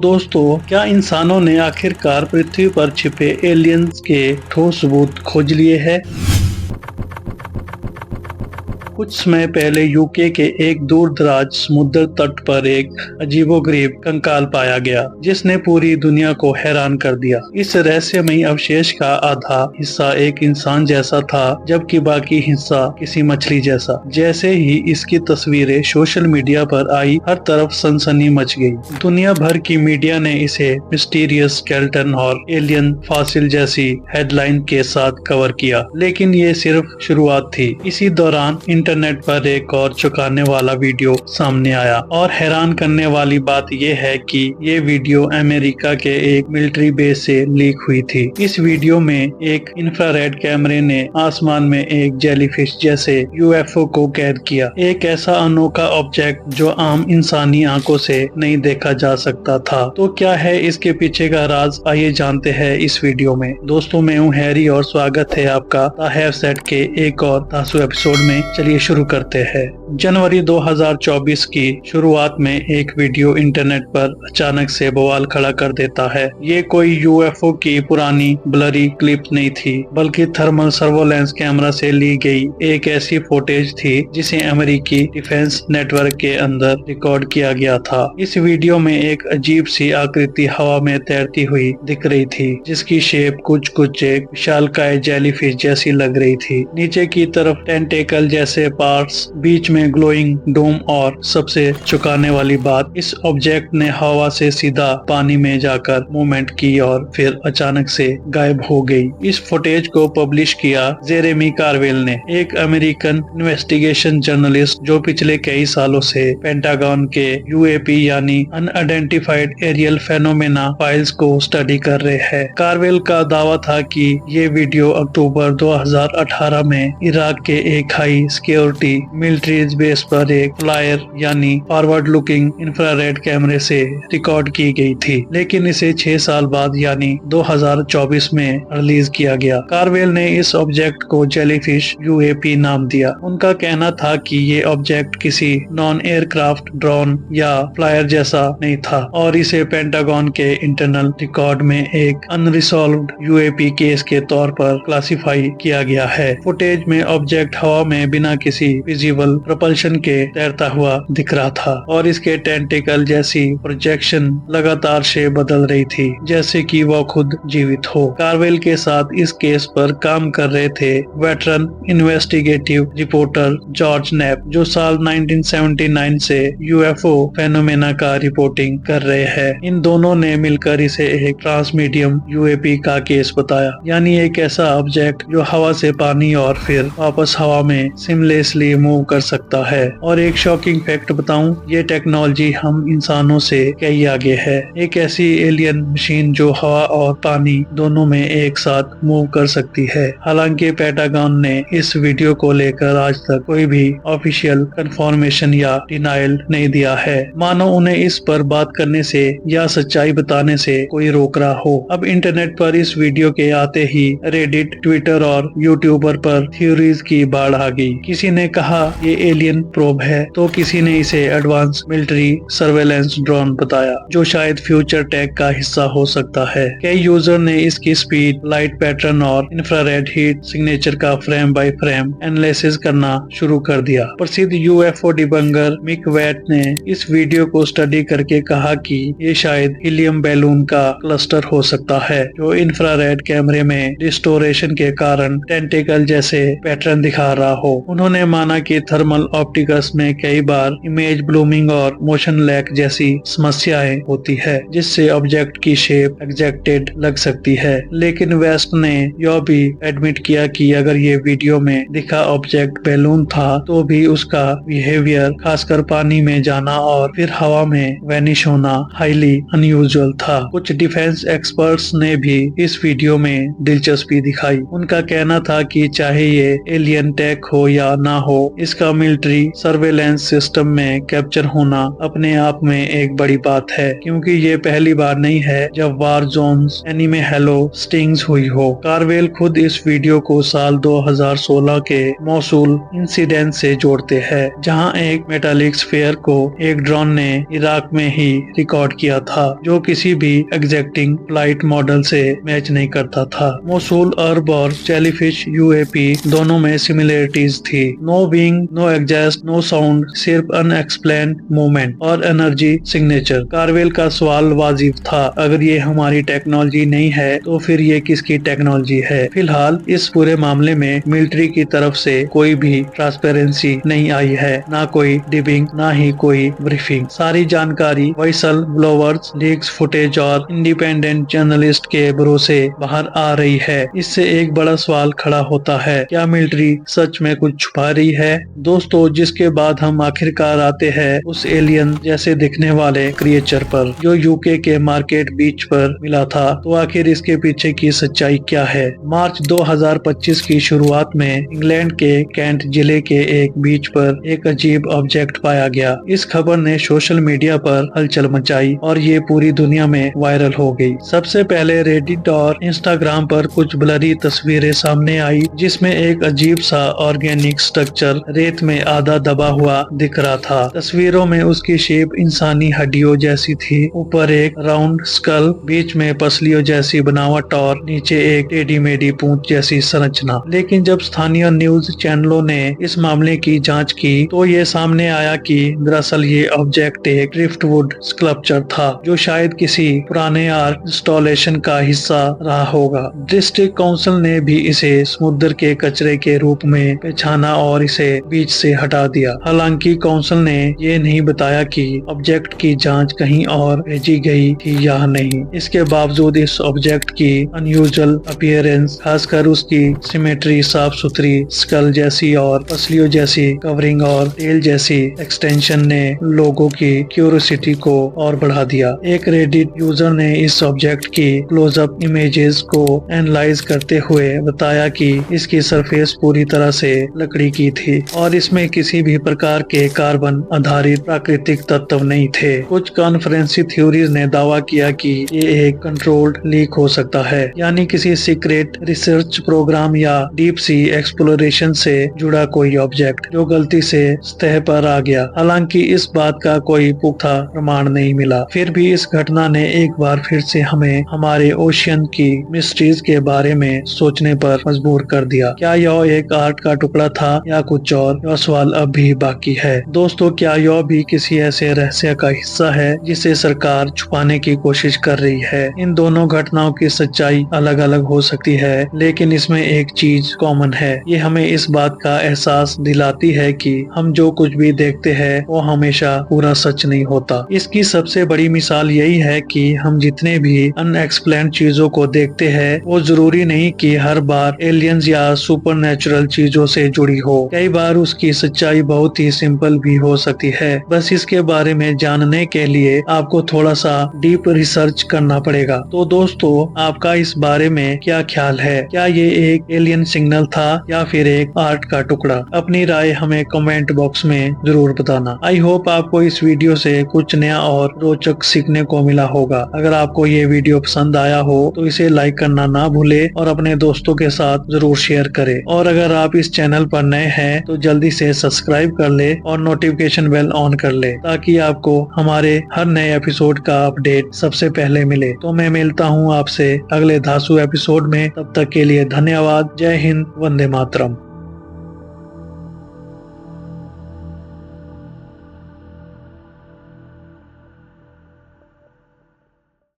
दोस्तों, क्या इंसानों ने आखिरकार पृथ्वी पर छिपे एलियंस के ठोस सबूत खोज लिए हैं? कुछ समय पहले यूके के एक दूर-दराज समुद्र तट पर एक अजीबोगरीब कंकाल पाया गया, जिसने पूरी दुनिया को हैरान कर दिया। इस रहस्यमयी अवशेष का आधा हिस्सा एक इंसान जैसा था, जबकि बाकी हिस्सा किसी मछली जैसा। जैसे ही इसकी तस्वीरें सोशल मीडिया पर आई, हर तरफ सनसनी मच गई। दुनिया भर की मीडिया ने इसे मिस्टीरियस स्केलेटन और एलियन फॉसिल जैसी हेडलाइन के साथ कवर किया, लेकिन ये सिर्फ शुरुआत थी। इसी दौरान इंटरनेट पर एक और चौंकाने वाला वीडियो सामने आया, और हैरान करने वाली बात यह है कि ये वीडियो अमेरिका के एक मिलिट्री बेस से लीक हुई थी। इस वीडियो में एक इंफ्रारेड कैमरे ने आसमान में एक जेलीफिश जैसे यूएफओ को कैद किया, एक ऐसा अनोखा ऑब्जेक्ट जो आम इंसानी आंखों से नहीं देखा जा सकता था। तो क्या है इसके पीछे का राज, आइए जानते हैं इस वीडियो में। दोस्तों, मैं हूँ हैरी और स्वागत है आपका द हैव सेट के एक और तासु एपिसोड में। चलिए शुरू करते हैं। जनवरी 2024 की शुरुआत में एक वीडियो इंटरनेट पर अचानक से बवाल खड़ा कर देता है। ये कोई यूएफओ की पुरानी ब्लरी क्लिप नहीं थी, बल्कि थर्मल सर्वेलेंस कैमरा से ली गई एक ऐसी फुटेज थी जिसे अमेरिकी डिफेंस नेटवर्क के अंदर रिकॉर्ड किया गया था। इस वीडियो में एक अजीब सी आकृति हवा में तैरती हुई दिख रही थी, जिसकी शेप कुछ एक विशालकाय जेलीफिश जैसी लग रही थी। नीचे की तरफ टेंटेकल जैसे पार्ट्स, बीच में ग्लोइंग डोम, और सबसे चौंकाने वाली बात, इस ऑब्जेक्ट ने हवा से सीधा पानी में जाकर मूवमेंट की और फिर अचानक से गायब हो गई। इस फुटेज को पब्लिश किया जेरेमी कार्वेल ने, एक अमेरिकन इन्वेस्टिगेशन जर्नलिस्ट जो पिछले कई सालों से पेंटागन के यूएपी यानी अनआइडेंटिफाइड एरियल फेनोमेना फाइल्स को स्टडी कर रहे हैं। कार्वेल का दावा था कि ये वीडियो अक्टूबर 2018 में इराक के एक हाई सिक्योरिटी मिलिट्री बेस पर एक फ्लायर यानी फॉरवर्ड लुकिंग इंफ्रारेड कैमरे से रिकॉर्ड की गई थी, लेकिन इसे 6 साल बाद यानी 2024 में रिलीज किया गया। कार्वेल ने इस ऑब्जेक्ट को जेलीफिश यूएपी नाम दिया। उनका कहना था कि ये ऑब्जेक्ट किसी नॉन एयरक्राफ्ट ड्रोन या फ्लायर जैसा नहीं था, और इसे पेंटागन के इंटरनल रिकॉर्ड में एक अनरिजॉल्व्ड यूएपी केस के तौर पर क्लासिफाई किया गया है। फुटेज में ऑब्जेक्ट हवा में बिना किसी विजिबल प्रोपल्शन के तैरता हुआ दिख रहा था, और इसके टेंटिकल जैसी प्रोजेक्शन लगातार से बदल रही थी, जैसे कि वह खुद जीवित हो। कार्वेल के साथ इस केस पर काम कर रहे थे veteran investigative reporter George nap, जो साल 1979 से यूएफओ फेनोमेना का रिपोर्टिंग कर रहे हैं। इन दोनों ने मिलकर इसे एक ट्रांसमीडियम यूएपी का केस बताया, यानी एक ऐसा ऑब्जेक्ट जो हवा से पानी और फिर वापस हवा में सिमलेसली मूव कर सकता है। और एक शॉकिंग फैक्ट बताऊं, ये टेक्नोलॉजी हम इंसानों से कई आगे है। एक ऐसी एलियन मशीन जो हवा और पानी दोनों में एक साथ मूव कर सकती है। हालांकि पेंटागन ने इस वीडियो को लेकर आज तक कोई भी ऑफिशियल कंफर्मेशन या डिनायल नहीं दिया है, मानो उन्हें इस पर बात करने से या सच्चाई बताने से कोई रोक रहा हो। अब इंटरनेट पर इस वीडियो के आते ही रेडिट, ट्विटर और यूट्यूबर पर थ्योरीज की बाढ़ आ गई। किसी ने कहा ये एलियन प्रोब है, तो किसी ने इसे एडवांस मिलिट्री सर्वेलेंस ड्रोन बताया, जो शायद फ्यूचर टेक का हिस्सा हो सकता है। कई यूजर ने इसकी स्पीड, लाइट पैटर्न और इंफ्रारेड हीट सिग्नेचर का फ्रेम बाय फ्रेम एनालिसिस करना शुरू कर दिया। प्रसिद्ध यूएफओ डिबंगर मिक वेट ने इस वीडियो को स्टडी करके कहा कि ये शायद हीलियम बैलून का क्लस्टर हो सकता है, जो इंफ्रारेड कैमरे में डिस्टोरेशन के कारण टेंटिकल जैसे पैटर्न दिखा रहा हो। उन्होंने माना कि थर्मल ऑप्टिक्स में कई बार इमेज ब्लूमिंग और मोशन लैक जैसी समस्याएं होती है, जिससे ऑब्जेक्ट की शेप एग्जैक्टेड लग सकती है। लेकिन वेस्ट ने यह भी एडमिट किया कि अगर ये वीडियो में दिखा ऑब्जेक्ट बैलून था, तो भी उसका बिहेवियर, खासकर पानी में जाना और फिर हवा में वैनिश होना, हाईली अनयूजुअल था। कुछ डिफेंस एक्सपर्ट्स ने भी इस वीडियो में दिलचस्पी दिखाई। उनका कहना था कि चाहे ये एलियन टेक हो या ना हो, इसका मिलिट्री सर्वेलेंस सिस्टम में कैप्चर होना अपने आप में एक बड़ी बात है, क्योंकि ये पहली बार नहीं है जब वार जोन्स एनीमे हेलो स्टिंग्स हुई हो। कार्वेल खुद इस वीडियो को साल 2016 के मौसूल इंसिडेंट से जोड़ते हैं, जहां एक मेटालिक स्फीयर को एक ड्रोन ने इराक में ही रिकॉर्ड किया था, जो किसी भी एग्जैक्टिंग फ्लाइट मॉडल से मैच नहीं करता था। मौसूल अर्ब और जेलीफिश यूएपी दोनों में सिमिलरिटीज थी। No wing, no exhaust, no sound, सिर्फ अनएक्सप्लेन्ड मूवमेंट और एनर्जी सिग्नेचर। कार्वेल का सवाल वाजिब था, अगर ये हमारी टेक्नोलॉजी नहीं है तो फिर ये किसकी टेक्नोलॉजी है? फिलहाल इस पूरे मामले में मिलिट्री की तरफ से कोई भी ट्रांसपेरेंसी नहीं आई है, ना कोई डिबिंग, ना ही कोई ब्रीफिंग। सारी जानकारी व्हिसल ब्लोवर्स, लीक्स, फुटेज और इंडिपेंडेंट जर्नलिस्ट के भरोसे बाहर आ रही है। इससे एक बड़ा सवाल खड़ा होता है, क्या मिलिट्री सच में कुछ छुपा रही है? दोस्तों, जिसके बाद हम आखिरकार आते हैं उस एलियन जैसे दिखने वाले क्रिएचर पर जो यूके के मार्केट बीच पर मिला था। तो आखिर इसके पीछे की सच्चाई क्या है? मार्च 2025 की शुरुआत में इंग्लैंड के कैंट जिले के एक बीच पर एक अजीब ऑब्जेक्ट पाया गया। इस खबर ने सोशल मीडिया पर हलचल मचाई और ये पूरी दुनिया में वायरल हो गई। सबसे पहले रेडिट और इंस्टाग्राम पर कुछ ब्लरी तस्वीरें सामने आई, जिसमें एक अजीब सा ऑर्गेनिक स्ट्रक्चर रेत में आधा दबा हुआ दिख रहा था। तस्वीरों में उसकी शेप इंसानी हड्डियों जैसी थी। ऊपर एक राउंड स्कल, बीच में पसलियों जैसी बनावट और नीचे एक टेढ़ी मेढ़ी पूंछ जैसी संरचना। लेकिन जब स्थानीय न्यूज चैनलों ने इस मामले की जांच की तो ये सामने आया कि दरअसल ये ऑब्जेक्ट एक ड्रिफ्टवुड स्कल्पचर था, जो शायद किसी पुराने आर्ट इंस्टॉलेशन का हिस्सा रहा होगा। डिस्ट्रिक्ट काउंसिल ने भी इसे समुद्र के कचरे के रूप में पहचाना और इसे बीच से हटा दिया। हालांकि काउंसिल ने ये नहीं बताया कि ऑब्जेक्ट की जांच कहीं और भेजी गई थी या नहीं। इसके बावजूद इस ऑब्जेक्ट की अनयूजुअल अपीयरेंस, खासकर उसकी सिमेट्री, साफ सुथरी स्कल जैसी और पसलियों जैसी कवरिंग और टेल जैसी एक्सटेंशन ने लोगों की क्यूरियोसिटी को और बढ़ा दिया। एक रेडिट यूजर ने इस ऑब्जेक्ट की क्लोजअप इमेजेस को एनालाइज करते हुए बताया कि इसकी सरफेस पूरी तरह से लकड़ी की थी और इसमें किसी भी प्रकार के कार्बन आधारित प्राकृतिक तत्व नहीं थे। कुछ कॉन्फ्रेंसी थ्योरीज ने दावा किया कि ये एक कंट्रोल्ड लीक हो सकता है, यानी किसी सीक्रेट रिसर्च प्रोग्राम या डीप सी एक्सप्लोरेशन से जुड़ा कोई ऑब्जेक्ट जो गलती से सतह पर आ गया। हालांकि इस बात का कोई पुख्ता प्रमाण नहीं मिला। फिर भी इस घटना ने एक बार फिर से हमें हमारे ओशियन की मिस्ट्रीज के बारे में सोचने पर मजबूर कर दिया। क्या यह एक आर्ट का टुकड़ा था या कुछ और? यह सवाल अब भी बाकी है। दोस्तों, क्या यह भी किसी ऐसे रहस्य का हिस्सा है जिसे सरकार छुपाने की कोशिश कर रही है? इन दोनों घटनाओं की सच्चाई अलग अलग हो सकती है, लेकिन इसमें एक चीज कॉमन है। ये हमें इस बात का एहसास दिलाती है कि हम जो कुछ भी देखते हैं वो हमेशा पूरा सच नहीं होता। इसकी सबसे बड़ी मिसाल यही है कि हम जितने भी अनएक्सप्लेन्ड चीजों को देखते हैं वो जरूरी नहीं कि हर बार एलियंस या सुपरनैचुरल चीजों से जुड़ी हो। कई बार उसकी सच्चाई बहुत ही सिंपल भी हो सकती है। बस इसके बारे में जानने के लिए आपको थोड़ा सा डीप रिसर्च करना पड़ेगा। तो दोस्तों, आपका इस बारे में क्या ख्याल है? क्या ये एक एलियन सिग्नल था या फिर एक आर्ट का टुकड़ा? अपनी राय हमें कमेंट बॉक्स में जरूर बताना। आई होप आपको इस वीडियो से कुछ नया और रोचक सीखने को मिला होगा। अगर आपको ये वीडियो पसंद आया हो तो इसे लाइक करना ना भूले और अपने दोस्तों के साथ जरूर शेयर करें। और अगर आप इस चैनल पर नए हैं तो जल्दी से सब्सक्राइब कर ले और नोटिफिकेशन बेल ऑन कर ले, ताकि आपको हमारे हर नए एपिसोड का अपडेट सबसे पहले मिले। तो मैं मिलता हूँ आपसे अगले धांसू एपिसोड में। तब तक के लिए धन्यवाद। जय हिंद, वंदे मातरम।